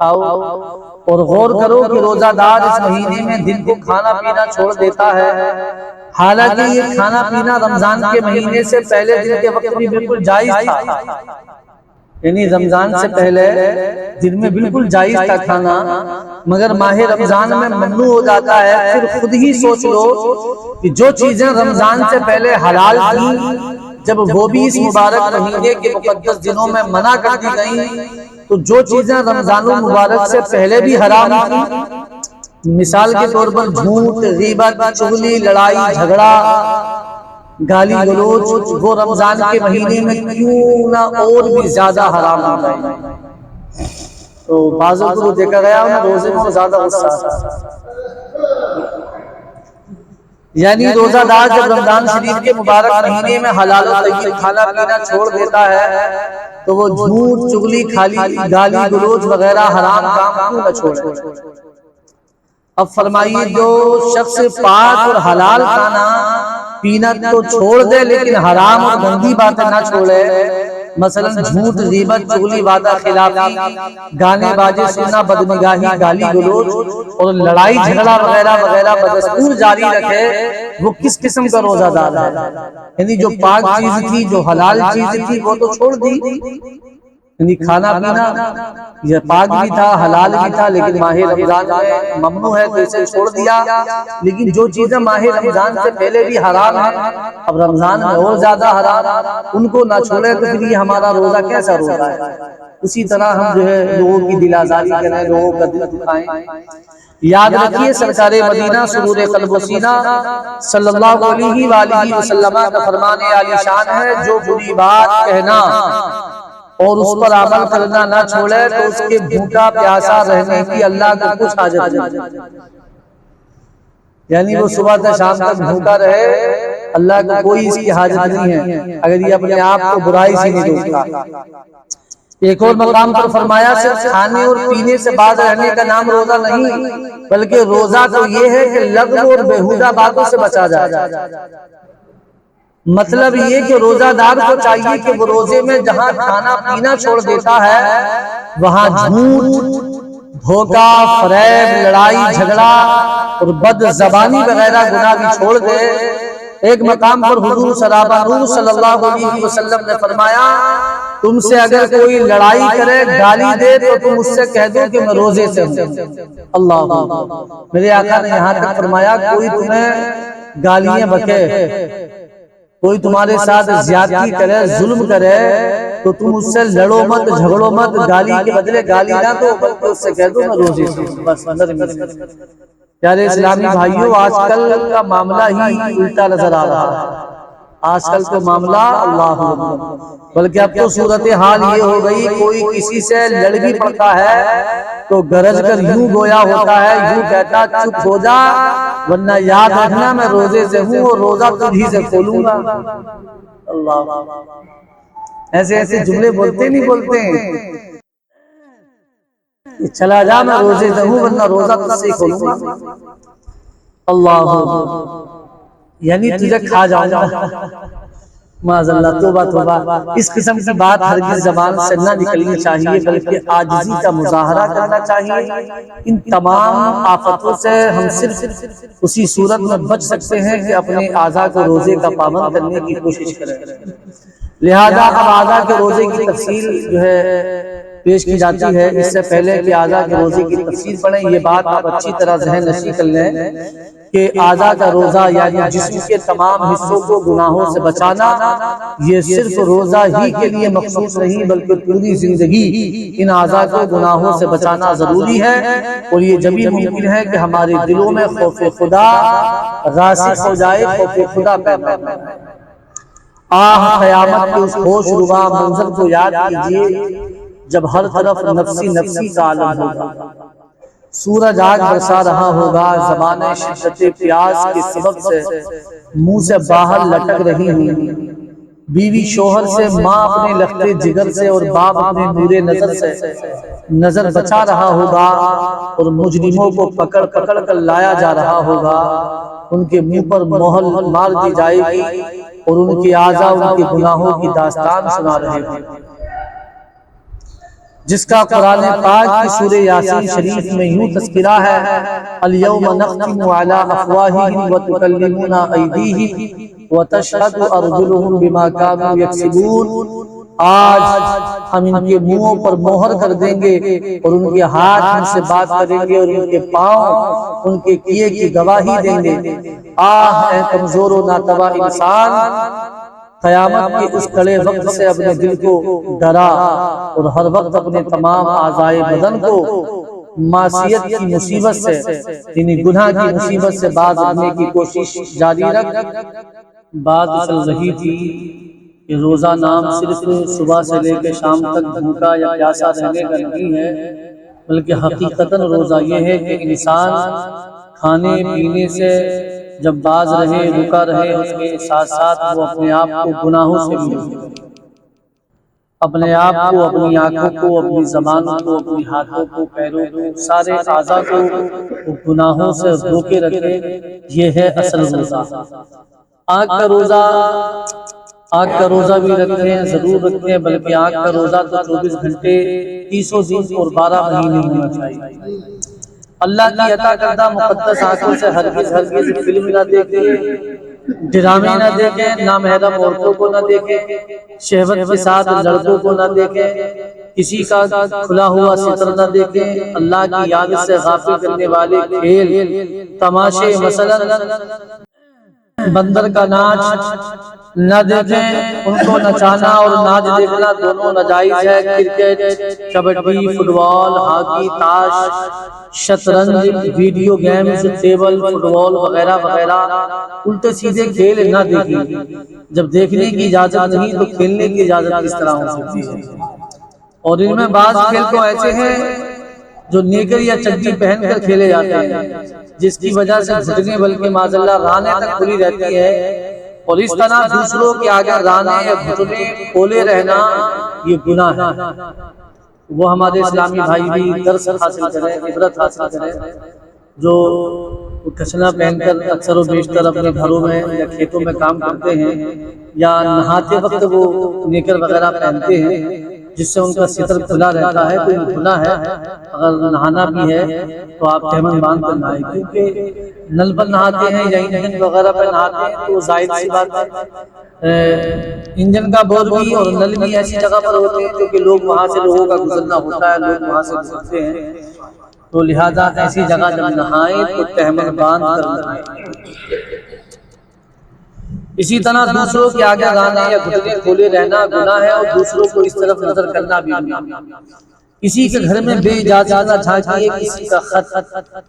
کھاؤ، اور غور کرو کہ روزہ دار اس مہینے میں دن کو کھانا پینا چھوڑ دیتا ہے، حالانکہ یہ کھانا پینا رمضان کے مہینے سے پہلے دن کے وقت بھی بالکل جائز تھا، یعنی رمضان سے پہلے دن میں بالکل جائز تھا کھانا، مگر ماہ رمضان میں ممنوع ہو جاتا ہے۔ پھر خود ہی سوچ لو کہ جو چیزیں رمضان سے پہلے حلال تھیں، جب وہ بھی اس مبارک مہینے کے مقدس دنوں میں منع کر دی گئیں، تو جو چیزیں رمضان المبارک سے پہلے بھی حرام تھیں، مثال کے طور پر جھوٹ، غیبت، چغلی، لڑائی جھگڑا، گالی گلوچ، وہ رمضان کے مہینے میں کیوں نہ اور بھی زیادہ حرام ہو جائیں۔ تو بعضوں کو دیکھا گیا انہیں روزے میں زیادہ غصہ آتا ہے، یعنی روزہ دار جب رمضان شریف کے مبارک مہینے میں حلال و طیب کھانا پینا چھوڑ دیتا ہے تو وہ جھوٹ، چغلی، گالی گلوچ وغیرہ حرام کام کیوں نہ چھوڑے۔ اب فرمائیے جو شخص پاک اور حلال کھانا پینا تو چھوڑ دے لیکن حرام اور گندی باتیں نہ چھوڑے، مثلا جھوٹ، غیبت، چغلی، وعدہ خلافی، گانے باجے سننا، بدنگاہی، گالی گلوچ اور لڑائی جھگڑا وغیرہ وغیرہ بدستور جاری رکھے، وہ کس قسم کا روزہ دار ہے؟ یعنی جو پاک چیز تھی، جو حلال چیز تھی، وہ تو چھوڑ دی، یعنی کھانا پینا یہ پاک بھی تھا، حلال بھی تھا، لیکن ماہ رمضان میں ممنوع ہے تو اسے چھوڑ دیا، لیکن جو چیزیں ماہ رمضان سے پہلے بھی حرام ہیں اب رمضان میں اور زیادہ حرام، ان کو نہ چھوڑے تو پھر یہ ہمارا روزہ کیسا روزہ ہے؟ اسی طرح ہم جو ہے لوگوں کی دل آزاری کریں، لوگوں کا دل دکھائیں۔ یاد رکھیے سرکار مدینہ سرور قلب و سینہ صلی اللہ علیہ وآلہ وسلم کا فرمان عالی شان ہے، جو بری بات کہنا اور اس پر عمل کرنا نہ چھوڑے تو اس کے بھوکا پیاسا رہنے کی اللہ کو کچھ حاجت نہیں، یعنی وہ صبح سے شام تک بھوکا رہے، اللہ کو کوئی اس کی حاجت نہیں ہے اگر یہ اپنے آپ کو برائی سے نہیں روکتا۔ ایک اور مقام پر فرمایا صرف کھانے اور پینے سے باز رہنے کا نام روزہ نہیں، بلکہ روزہ تو یہ ہے کہ لغو اور بیہودہ باتوں سے بچا جائے۔ مطلب یہ کہ روزہ دار کو چاہیے کہ وہ روزے میں جہاں کھانا پینا چھوڑ دیتا ہے وہاں جھوٹ، دھوکہ، فریب، لڑائی جھگڑا اور بد زبانی وغیرہ گناہ بھی چھوڑ دے۔ ایک مقام پر حضور سرابہ نور صلی اللہ علیہ وسلم نے فرمایا تم سے اگر کوئی لڑائی کرے، گالی دے تو تم اس سے کہہ دو کہ میں روزے سے ہوں۔ اللہ میرے آقا نے یہاں تک فرمایا کوئی تمہیں گالیاں بکے، کوئی تمہارے ساتھ زیادتی کرے، ظلم کرے تو تم اس سے لڑو مت، جھگڑو مت، گالی کے بدلے گالی نہ دو بلکہ اس سے کہہ دو میں روزے سے ہوں، بس نرمی سے۔ پیارے اسلامی بھائیوں، آج کل کا معاملہ ہی الٹا نظر آ رہا ہے، آج کل تو معاملہ اللہ اکبر، بلکہ اب تو صورتحال یہ ہو گئی کوئی کسی سے لڑ بھی پڑتا ہے تو گرج کر یوں گویا ہوتا ہے، یوں کہتا چپ ہو جا ورنہ یاد رکھنا میں روزے سے ہوں اور روزہ تجھی سے کھولوں گا۔ اللہ ایسے ایسے جملے بولتے نہیں بولتے ہیں، چلا جا میں روزے سے ہوں ورنہ روزہ تجھ سے کھولوں گا۔ اللہ یعنی تجھے کھا جاؤں گا، معاذ اللہ، توبہ توبہ۔ اس قسم کی بات ہرگز زبان سے نہ نکلنی چاہیے بلکہ عاجزی کا مظاہرہ کرنا چاہیے۔ ان تمام آفتوں سے ہم صرف اسی صورت میں بچ سکتے ہیں کہ اپنے اعضاء کو روزے کا پابند کرنے کی کوشش کریں۔ لہذا اب اعضاء کے روزے کی تفصیل جو ہے پیش کی جاتی ہے، اس سے پہلے کہ اعضاء کے روزے کی تفصیل پڑھیں یہ بات آپ اچھی طرح ذہن نشین کر لیں کہ اعضاء کا روزہ یعنی جسم کے تمام حصوں کو گناہوں سے بچانا یہ صرف روزہ ہی کے لیے مخصوص نہیں بلکہ پوری زندگی ان اعضاء کو گناہوں سے بچانا ضروری ہے، اور یہ جبھی ممکن ہے کہ ہمارے دلوں میں خوف خدا راسخ ہو جائے، خوف خدا پیدا ہو جائے۔ آہ قیامت کے اس ہوش ربا منظر کو یاد کیجئے جب ہر طرف نفسی نفسی کا عالم ہوگا، سورج آگ برسا رہا ہوگا، زبانیں شدت پیاس کے سبب سے منہ سے باہر لٹک رہی ہوں، بیوی شوہر سے، ماں اپنے لختے جگر سے اور باپ اپنے نور نظر سے نظر بچا رہا ہوگا، اور مجرموں کو پکڑ پکڑ کر لایا جا رہا ہوگا، ان کے منہ پر مہر مار دی جائے گی اور ان کی اعضاء ان کے گناہوں کی داستان سنا رہے ہوں۔ جس کا قرآن پاک کی سورہ یاسین شریف میں یوں تذکرہ ہے، الیوم نختم علی افواہہم وتکلمنا ایدیہم وتشہد ارجلہم بما کانوا یکسبون۔ آج ہم ان کے منہوں پر مہر کر دیں گے اور ان کے ہاتھ ہم سے بات کریں گے اور ان کے پاؤں ان کے کیے کی گواہی دیں گے۔ آہ اے کمزور و ناتواں انسان، قیامت کے اس کڑے وقت سے اپنے دل کو ڈرا اور ہر وقت اپنے تمام اعضائے بدن کو معصیت کی مصیبت سے، یعنی گناہ کی مصیبت سے باز رکھنے کی کوشش جاری رکھ۔ بات چل رہی تھی کہ روزہ نام صرف صبح سے لے کے شام تک بھوکا یا پیاسا رہنے کا نہیں ہے، بلکہ حقیقتاً روزہ یہ ہے کہ انسان کھانے پینے سے جب باز رہے، رکا رہے، اس کے ساتھ ساتھ وہ اپنے آپ کو گناہوں سے بھی روکے، اپنے آپ کو، اپنی آنکھوں کو، اپنی زبان کو، اپنی ہاتھوں کو، پیروں کو، سارے اعضاء کو وہ گناہوں سے روکے رکھے۔ یہ ہے اصل روزہ۔ آنکھ کا روزہ، آنکھ کا روزہ بھی رکھتے ہیں، ضرور رکھتے ہیں، بلکہ آنکھ کا روزہ تو 24 گھنٹے 30 دن اور 12 مہینے ہونا چاہیے۔ اللہ کی عطا کردہ مقدس آنکھوں سے ہرگز فلم نہ دیکھیں، ڈرامے نہ دیکھیں، نامحرم عورتوں کو نہ دیکھیں، شہوت کے ساتھ لڑکوں کو نہ دیکھیں، کسی کا کھلا ہوا ستر نہ دیکھیں، اللہ کی یاد سے غافل کرنے والے کھیل تماشے، مثلا بندر کا ناچ نہ دیکھیں۔ ان کو نچانا اور ناچ دیکھنا دونوں ناجائز ہے۔ کرکٹ، کبڈی، فٹ بال، ہاکی، تاش، شطرنج، ویڈیو گیمز، ٹیبل فٹ بال وغیرہ وغیرہ الٹے سیدھے کھیل نہ دیکھیں۔ جب دیکھنے کی اجازت نہیں تو کھیلنے کی اجازت کس طرح ہو سکتی ہے؟ اور ان میں بعض کھیل تو ایسے ہیں جو نیکر یا چڈی پہن کر کھیلے جاتے ہیں، جس کی وجہ سے گھٹنے بلکہ معذاللہ رانیں تک کھلی رہتی ہے، اور اس طرح دوسروں کے آگے رانیں یا گھٹنے کھولے رہنا یہ گناہ ہے۔ وہ ہمارے اسلامی بھائی بھی درس حاصل کریں، عبرت حاصل کریں، جو کچھنا پہن کر اکثر و بیشتر اپنے گھروں میں یا کھیتوں میں کام کرتے ہیں، یا نہاتے وقت وہ نیکر وغیرہ پہنتے ہیں جس سے ان کا ستر کھلا رہتا ہے، تو یہ گناہ ہے۔ اگر نہانا بھی ہے تو آپ تہمن باندھ کر نہائیں، کیونکہ نل پر نہاتے ہیں یا انجن وغیرہ پر نہاتے ہیں تو ظاہر سی بات ہے انجن کا بور بھی اور نل بھی ایسی جگہ پر ہوتے ہیں کیونکہ لوگ وہاں سے، لوگوں کا گزرنا ہوتا ہے، لوگ وہاں سے گزرتے ہیں، تو لہذا ایسی جگہ جب نہائیں تو تہمن باندھ کر نہائیں۔ اسی طرح دوسروں کے آگے رانے یا گھٹنے کھولے رہنا گناہ ہے، اور دوسروں کو اس طرف نظر کرنا بھی گناہ ہے۔ کسی کے گھر میں بے اجازت نہ جھانکیے، کسی کا خط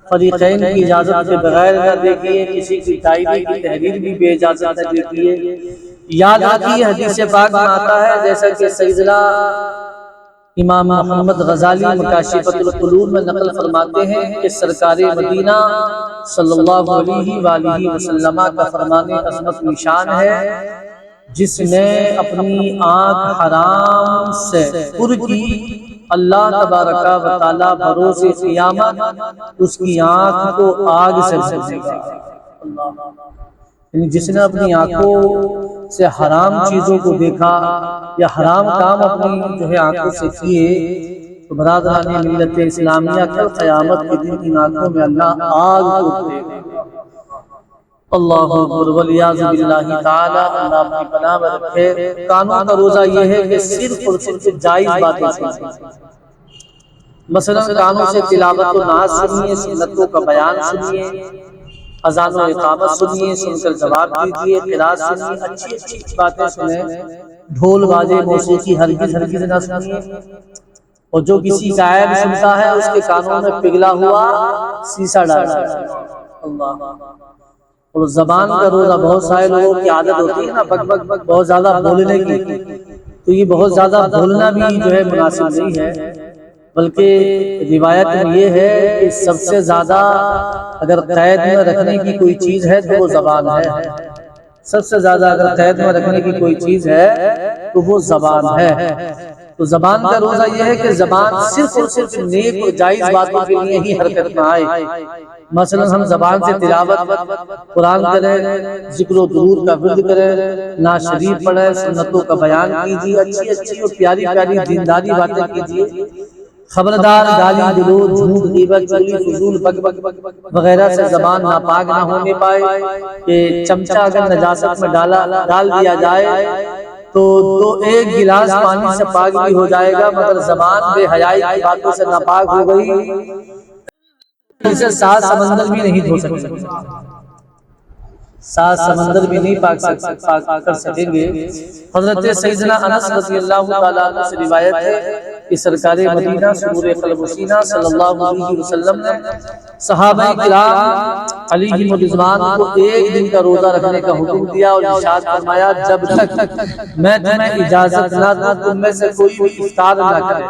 فریقین کی اجازت کے بغیر نہ دیکھیے، کسی کی ڈائری کی تحریر بھی بے اجازت نہ دیکھیے۔ یاد رکھیے حدیث پاک میں آتا ہے، جیسا کہ سیدنا امام محمد غزالی مکاشفۃ القلوب میں نقل فرماتے ہیں کہ سرکار مدینہ صلی اللہ علیہ وآلہ وسلم کا فرمان عظمت نشان ہے، جس نے اپنی آنکھ حرام سے پر کی، اللہ تبارک و تعالی بروز قیامت اس کی آنکھ کو آگ سے بھر دے گا۔ یعنی جس نے اپنی آنکھوں سے حرام چیزوں کو دیکھا یا حرام کام اپنی جو ہے آنکھوں سے کیے، تو برادران ملت اسلامیہ کل قیامت کے دن ان آنکھوں میں اللہ آگ کو دے گا۔ اللہ اکبر والعیاذ باللہ تعالی، اللہ اپنی پناہ میں رکھے۔ کانوں کا روزہ یہ ہے کہ صرف اور صرف جائز باتیں سنیں، مثلا کانوں سے تلاوت و نعت سنیے، سنتوں کا بیان سنیے، اذان و اقامت سنیے، سن کر جواب دیجیے، قرات سنیے، اچھی اچھی باتیں سنیں، ڈھول باجے موسیقی ہرگز نہ سنیے۔ اور جو کسی کا عیب سنتا ہے اس کے کانوں میں پگھلا ہوا سیسا ڈالا جائے۔ اللہ۔ اور زبان کا روزہ، بہت سارے لوگوں کی عادت ہوتی ہے نا بک بک بک بہت زیادہ بولنے کی، تو یہ بہت زیادہ بولنا بھی جو ہے مناسب نہیں ہے، بلکہ روایت میں یہ ہے کہ سب سے زیادہ اگر قید میں رکھنے کی کوئی چیز ہے تو وہ زبان ہے۔ سب سے زیادہ اگر قید میں رکھنے کی کوئی چیز ہے تو وہ زبان ہے۔ تو زبان کا روزہ یہ ہے کہ زبان صرف اور صرف نیک اور جائز باتوں کے لیے ہی حرکت میں آئے۔ مثلا ہم زبان سے تلاوت قرآن کریں، ذکر و درود کا ورد کریں، نعت شریف پڑھیں، سنتوں کا بیان کیجیے، اچھی اچھی اور پیاری پیاری دینداری باتیں کیجیے، خبردار گالی گلوچ جھوٹ غیبت چغلی فضول بک بک وغیرہ سے زبان ناپاک نہ ہونے پائے کہ چمچہ اگر نجاست میں ڈال دیا جائے تو ایک گلاس پانی سے پاک بھی ہو جائے گا، مگر زبان بے حیائی کی باتوں سے ناپاک ہو گئی اسے 7 سمندر بھی نہیں دھو سکیں گے، 7 سمندر بھی نہیں پاک کر سکیں گے۔ حضرت سیدنا انس رضی اللہ تعالیٰ عنہ سے روایت ہے کہ سرکار مدینہ سرور قلب و سینہ صلی اللہ علیہ وسلم نے صحابہ کرام علیہم الرضوان کو ایک دن کا روزہ رکھنے کا حکم دیا اور ارشاد فرمایا جب تک میں تمہیں اجازت نہ دوں تم میں سے کوئی بھی افطار نہ کرے۔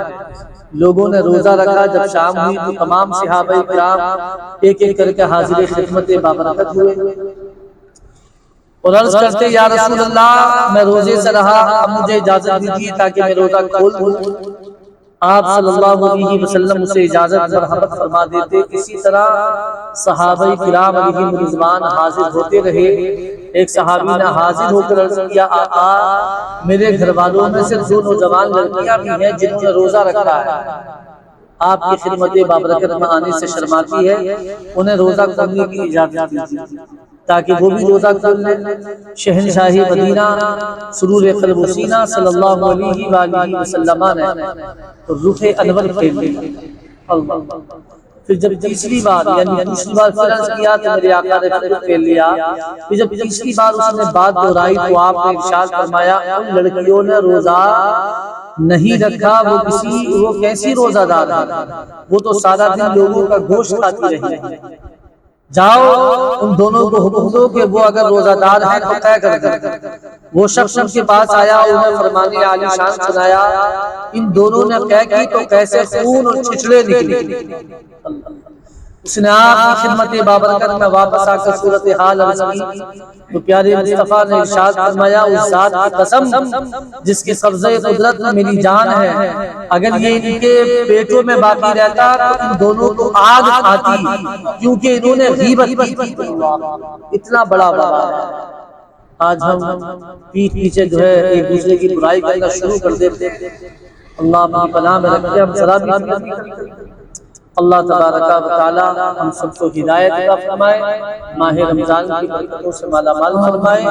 لوگوں نے روزہ رکھا، جب شام ہوئی تو تمام صحابہ کرام ایک ایک کر کے حاضر خدمت بابرکت ہوئے اور عرض کرتے یا رسول اللہ میں روزے سے رہا، اب مجھے اجازت دیجیے تاکہ میں روزہ کھول دوں۔ آپ صلی اللہ علیہ وسلم اسے اجازت مرحمت فرما دیتے۔ اسی طرح صحابہ کرام علیہم الرضوان حاضر ہوتے رہے۔ ایک صحابی نے حاضر ہو کر عرض کیا آقا میرے گھر والوں میں سے 2 نوجوان لڑکیاں بھی ہیں جنہوں نے روزہ رکھا ہے، آپ کی خدمت بابرکت میں آنے سے شرماتی ہے، انہیں روزہ کھولنے کی اجازت دیجیے تاکہ وہ بھی روزہ کھول لیں۔ شہنشاہی مدینہ سرور قلب و سینہ صلی اللہ علیہ وآلہ وسلم نے رخ انور پھیر لیا۔ اللہ پھر جب تیسری بار پھر عرض کیا تو میرے آقا نے پھر پھیر لیا۔ پھر جب تیسری بار اس نے بات دہرائی تو آپ نے ارشاد فرمایا ان لڑکیوں نے روزہ نہیں رکھا، وہ کیسی روزہ دار ہے، وہ تو سارا دن لوگوں کا گوشت کھاتی رہی۔ جاؤ ان دونوں کو حکم دو کہ وہ اگر روزہ دار ہیں تو طے کر دیں۔ وہ شخص ان کے پاس آیا اور انہیں فرمان عالی شان سنایا، ان دونوں نے طے کی تو کیسے خون اور چھچڑے نکلے۔ اس نے آپ کی خدمت بابرکت میں واپس آ کر صورتحال عرض کی تو پیارے مصطفیٰ نے ارشاد فرمایا اس ذات کی قسم جس کے قبضہ قدرت میں میری جان ہے، اگر یہ ان کے پیٹوں میں باقی رہتا تو ان دونوں کو آگ کھاتی، کیونکہ انہوں نے غیبت کی تھی۔ اتنا بڑا وبا ہے، آج ہم پیٹھ پیچھے جو ہے ایک دوسرے کی برائی کرنا شروع کر دیتے ہیں۔ اللہ اپنی پناہ میں رکھے، ہم ذرا بھی نہیں کرتے۔ اللہ تبارک و تعالی ہم سب کو ہدایت عطا فرمائے، ماہ رمضان کی برکتوں سے مالا مال فرمائے۔